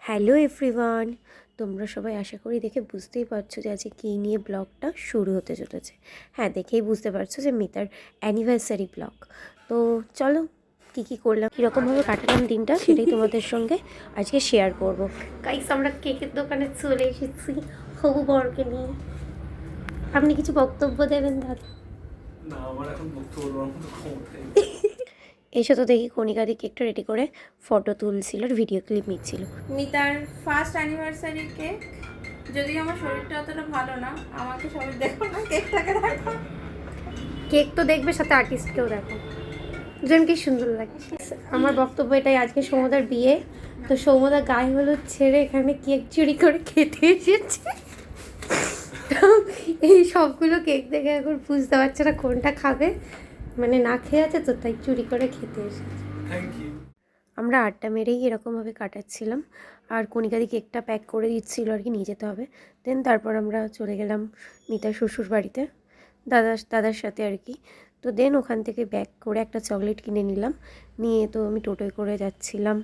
Hello everyone, তোমরা সবাই আশা করি দেখে বুঝতেই পারছো যে আজকে কী নিয়ে ব্লগটা শুরু হতে চলেছে। হ্যাঁ, দেখেই বুঝতে পারছো যে মিতার অ্যানিভার্সারি ব্লগ। তো চলো কী কী করলাম, কীরকমভাবে কাটালাম দিনটা, সেটাই তোমাদের সঙ্গে আজকে শেয়ার করব। গাইস, আমরা কেকের দোকানে চলে এসেছি হবু বরকে নিয়ে। আপনি কিছু বক্তব্য দেবেন দাদা? না, আমার এখন বক্তব্য দেওয়ার মতো ক্ষমতা নেই। এসে তো দেখি কণিকাদি কেকটা রেডি করে ফটো তুলছিল আর ভিডিও ক্লিপ নিচ্ছিল। মিতার ফার্স্ট অ্যানিভার্সারি কেক। যদিও আমার শরীরটা অতটা ভালো না, আমাকে সবাই দেখো না, কেকটাকে দেখো। কেক তো দেখবে, সাথে আর্টিস্টকেও দেখো, দুজন কি সুন্দর লাগছে। আমার বক্তব্য এটাই, আজকে সৌমদার বিয়ে, তো সৌমদা গায়ে হলুদ ছেড়ে এখানে কেক চুরি করে খেতে এসেছে। তো এই সবগুলো কেক দেখে এখন বুঝতে পারছে না কোনটা খাবে, মানে না খেয়ে আছে তো, তাই চুরি করে খেতে এসেছে। Thank you. আমরা আড্ডা মেরেই এরকমভাবে কাটাচ্ছিলাম, আর কণিকাদি কেকটা প্যাক করে দিচ্ছিল আর কি, নিয়ে যেতে হবে। দেন তারপর আমরা চলে গেলাম মিতার শ্বশুর বাড়িতে দাদার সাথে আর কি। তো দেন ওখান থেকে ব্যাক করে একটা চকলেট কিনে নিলাম, নিয়ে তো আমি টোটোয় করে যাচ্ছিলাম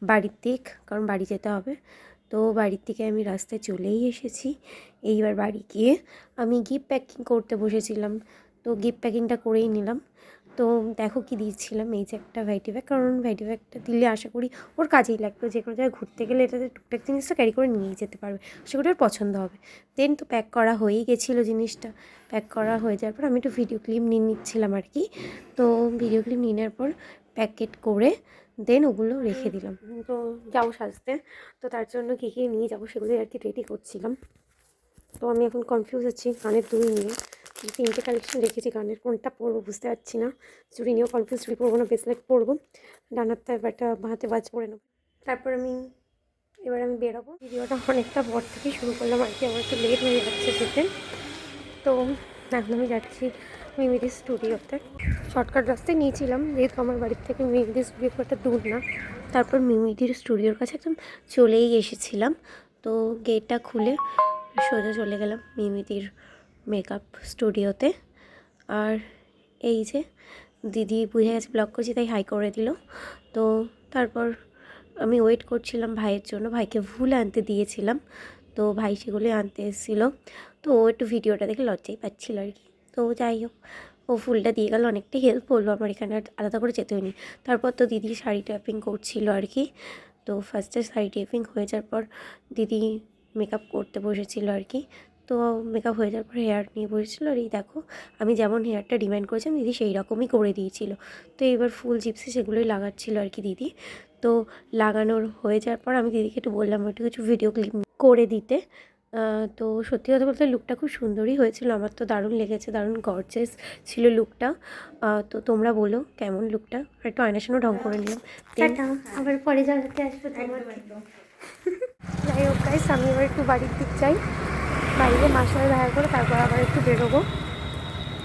বাড়ির দিক, কারণ বাড়ি যেতে হবে। তো বাড়ির থেকে আমি রাস্তায় চলেই এসেছি। এইবার বাড়ি গিয়ে আমি গিফট প্যাকিং করতে বসেছিলাম, তো গিফট প্যাকিংটা করেই নিলাম। তো দেখো কি দিয়েছিলাম, এই যে একটা ভাইটি ব্যাগ, কারণ ভাইটি ব্যাগটা দিলে আশা করি ওর কাজেই লাগবে, যে কোনো জায়গায় ঘুরতে গেলে এটাতে টুকটাক জিনিসটা ক্যারি করে নিয়ে যেতে পারবে, আশা করি ওর পছন্দ হবে। দেন তো প্যাক করা হয়েই গেছিলো জিনিসটা। প্যাক করা হয়ে যাওয়ার পর আমি একটু ভিডিও ক্লিপ নিয়ে নিচ্ছিলাম আর কি। তো ভিডিও ক্লিপ নিয়ে নেওয়ার পর প্যাকেট করে দেন ওগুলো রেখে দিলাম। তো যাবো সাজতে, তো তার জন্য কী কী নিয়ে যাবো সেগুলোই আর কি রেডি করছিলাম। তো আমি এখন কনফিউজ আছি কানের দুল নিয়ে, তিনটে কালেকশন রেখেছি, কানের কোনটা পরবো বুঝতে পারছি না। চুড়ি নিয়েও কনফিউজ, চুড়ি পরবো না ব্রেসলেট পরবো, ডানারটা একটা হাতে বাজ পরে নেবো। তারপর এবার আমি বেরোবো। ভিডিওটা অনেকটা পর থেকে শুরু করলাম আর কি, আমার একটু লেট হয়ে যাচ্ছে যেতে। তো এখন আমি যাচ্ছি মিমিদি স্টুডিওতে। শর্টকাট রাস্তায় নিয়েছিলাম, যেহেতু আমার বাড়ির থেকে মিমিদি স্টুডিও খুব একটা দূর না। তারপর মিমিদির স্টুডিওর কাছে একদম চলেই এসেছিলাম। তো গেটটা খুলে সোজা চলে গেলাম মিমিদির মেকআপ স্টুডিওতে। আর এই যে দিদি বুঝে গেছে ব্লগ করছি, তাই হাই করে দিল। তো তারপর আমি ওয়েট করছিলাম ভাইয়ের জন্য, ভাইকে ফুল আনতে দিয়েছিলাম, তো ভাই সেগুলো আনতে এসেছিলো। তো ও একটু ভিডিওটা দেখে লজ্জাই পাচ্ছিল আর কি। তো যাই হোক, ও ফুলটা দিয়ে গেল, অনেকটা হেল্প করলো আমার, এখানে আর আলাদা করে যেতে হয়নি। তারপর তো দিদি শাড়ি ট্যাপিং করছিল আর কি। তো ফার্স্টে শাড়ি ট্যাপিং হয়ে যাওয়ার পর দিদি মেকআপ করতে বসেছিল আর কি। তো মেকআপ হয়ে যাওয়ার পর হেয়ার নিয়ে বসেছিলো, আর এই দেখো আমি যেমন হেয়ারটা ডিমান্ড করেছিলাম দিদি সেই রকমই করে দিয়েছিল। তো এবার ফুল জিপসি সেগুলোই লাগাচ্ছিল আর কি দিদি। তো লাগানোর হয়ে যাওয়ার পর আমি দিদিকে একটু বললাম একটু কিছু ভিডিও ক্লিপ করে দিতে। তো সত্যি কথা বলতে লুকটা খুব সুন্দরই হয়েছিল, আমার তো দারুণ লেগেছে, দারুণ গর্জিয়াস ছিল লুকটা। তো তোমরা বলো কেমন লুকটা। আর একটু আয়নার সামনে ঢং করে নিলাম, আবার পরে জানাতে আসবে তোমার। যাই হোক গাইস, আমি এবার একটু বাড়ির দিক যাই, বাড়িতে মার সাথে দেখা করে তারপর আবার একটু বেরোবো।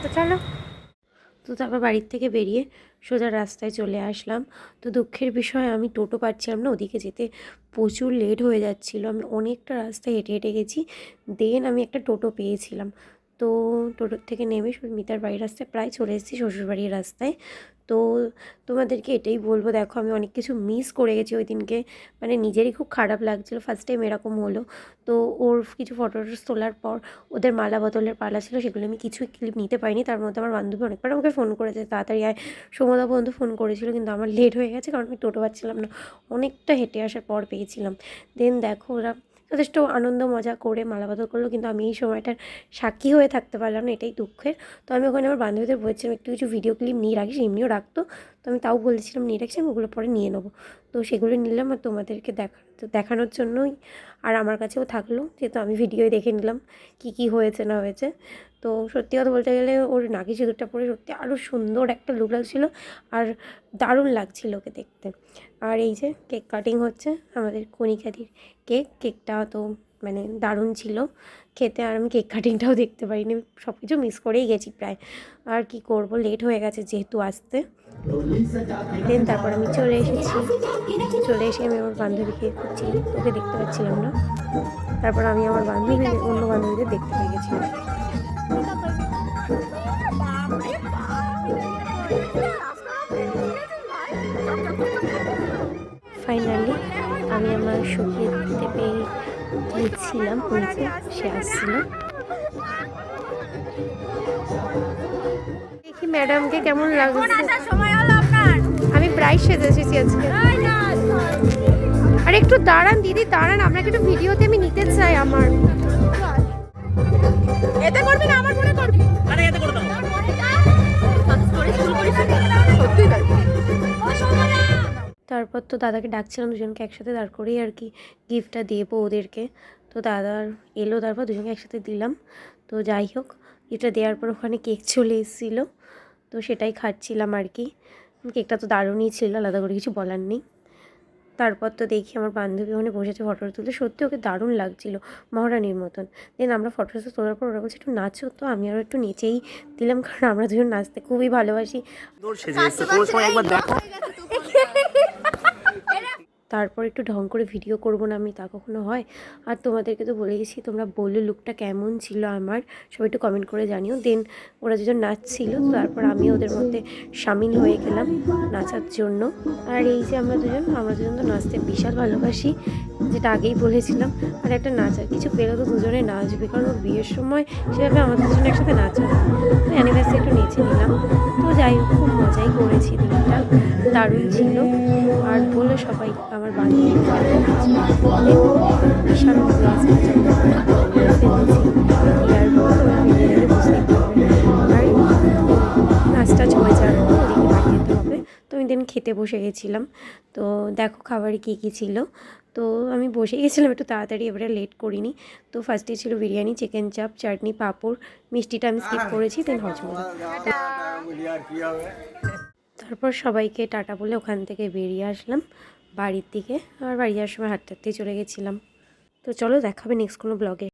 তো চলো। তো তারপর বাড়ির থেকে বেরিয়ে সোজা রাস্তায় চলে আসলাম। তো দুঃখের বিষয় আমি টোটো পাচ্ছিলাম না, ওদিকে যেতে প্রচুর লেট হয়ে যাচ্ছিলো। আমি অনেকটা রাস্তায় হেঁটে হেঁটে গেছি, দেন আমি একটা টোটো পেয়েছিলাম। তো টোটোর থেকে নেমে মিতার বাড়ির রাস্তায় প্রায় চলে এসেছি, শ্বশুরবাড়ির রাস্তায়। তো তোমাদেরকে এটাই বলবো, দেখো আমি অনেক কিছু মিস করে গেছি ওই দিনকে, মানে নিজেরই খুব খারাপ লাগছিলো, ফার্স্ট টাইম এরকম হলো। তো ওর কিছু ফটোস তোলার পর ওদের মালা বদলের পালা ছিল, সেগুলো আমি কিছুই ক্লিপ নিতে পারিনি। তার মধ্যে আমার বান্ধবী অনেকবার আমাকে ফোন করেছে তাড়াতাড়ি আয়, সৌমদা বন্ধু ফোন করেছিল, কিন্তু আমার লেট হয়ে গেছে কারণ আমি টোটো পাচ্ছিলাম না, অনেকটা হেঁটে আসার পর পেয়েছিলাম। দেন দেখো ওরা যথেষ্ট আনন্দ মজা করে মালা বদল করলো, কিন্তু আমি এই সময়টার সাক্ষী হয়ে থাকতে পারলাম না, এটাই দুঃখের। তো আমি ওখানে আমার বান্ধবীদের বলছিলাম একটু কিছু ভিডিও ক্লিপ নিয়ে রাখিস, এমনিও রাখতো, তো আমি তাও বলেছিলাম নিয়ে রাখছি, আমি ওগুলো পরে নিয়ে নেবো। তো সেগুলো নিলাম আর তোমাদেরকে দেখানোর জন্যই, আর আমার কাছেও থাকলো, যেহেতু আমি ভিডিওয় দেখে নিলাম কি কি হয়েছে না হয়েছে। তো সত্যি কথা বলতে গেলে ওর নাকি সিঁদুরটা পরে সত্যি আরও সুন্দর একটা লুক লাগছিলো, আর দারুণ লাগছিল ওকে দেখতে। আর এই যে কেক কাটিং হচ্ছে আমাদের কণিকাদির কেকটা তো মানে দারুণ ছিল খেতে, আর আমি কেক কাটিংটাও দেখতে পারিনি, সব কিছু মিস করেই গেছি প্রায়। আর কি করব, লেট হয়ে গেছে যেহেতু আসতে। দেন তারপর আমি চলে এসে আমি আমার বান্ধবীকে খুঁজছি, তোকে দেখতে পাচ্ছিলাম না। তারপর আমি আমার অন্য বান্ধবীদের দেখতে পেয়ে গেছিলাম। ফাইনালি আমি আমার শুকিয়ে দিতে পেয়ে দিয়েছিলাম, ওই যে সে আসছিল। দেখি ম্যাডামকে কেমন লাগছে। আমি প্রায় সেজে এসেছি আজকে। আর একটু দাঁড়ান দিদি, দাঁড়ান, আপনাকে একটু ভিডিওতে আমি নিতে চাই। আমার এতে করবি না, আমার মনে করবি। আরে এতে করে দাও। তারপর তো দাদাকে ডাকছিলাম দুজনকে একসাথে দাঁড় করেই আর কি গিফটটা দেবো ওদেরকে। তো দাদার এলো, তারপর দুজনকে একসাথে দিলাম। তো যাই হোক, গিফটটা দেওয়ার পর ওখানে কেক চলে এসেছিলো, তো সেটাই খাচ্ছিলাম আর কি। কেকটা তো দারুণই ছিল, আলাদা করে কিছু বলার নেই। তারপর তো দেখি আমার বান্ধবী ওখানে বসেছে ফটো তুলতে, সত্যি ওকে দারুণ লাগছিলো, মহারানীর মতন। দেন আমরা ফটোটা তোলার পর ওরা বলছে একটু নাচো, তো আমি আরও একটু নেচেই দিলাম, কারণ আমরা দুজন নাচতে খুবই ভালোবাসি। তারপর একটু ঢং করে ভিডিও করব না আমি, তা কখনো হয়? আর তোমাদেরকে তো বলে গেছি, তোমরা বললো লুকটা কেমন ছিল আমার, সবাই একটু কমেন্ট করে জানিও। দেন ওরা দুজন নাচছিল, তারপর আমি ওদের মধ্যে সামিল হয়ে গেলাম নাচার জন্য। আর এই যে আমরা দুজন তো নাচতে বিশাল ভালোবাসি, যেটা আগেই বলেছিলাম। আর একটা নাচার কিছু পেলে তো দুজনে নাচবে, কারণ ওর বিয়ের সময় সেভাবে আমাদের দুজনে একসাথে নাচা হয়। তো অ্যানিভার্সারি একটু নেচে নিলাম। তো যাই হোক, খুব মজাই করেছি, দিনটা দারুণ ছিল। আর বললো সবাই আমার বান্ধবী বিশাল মজা আছে, আর নাচটা হয়ে যাওয়ার পর ওদিকে বাড়ি যেতে হবে। তো আমি দেন খেতে বসে গেছিলাম। তো দেখো খাবারে কী কী ছিল। তো আমি বসে গেছিলাম একটু তাড়াতাড়ি, এবারে লেট করিনি। তো ফার্স্টে ছিল বিরিয়ানি, চিকেন চাপ, চাটনি, পাঁপড়, মিষ্টিটা আমি স্কিপ করেছি, দেন হজমোলা। তারপর সবাইকে টাটা বলে ওখান থেকে বেরিয়ে আসলাম বাড়ির দিকে। আর বাড়ি যাওয়ার সময় হাঁটতে হাঁটতেই চলে গেছিলাম। তো চলো, দেখাবে নেক্সট কোনো ব্লগে।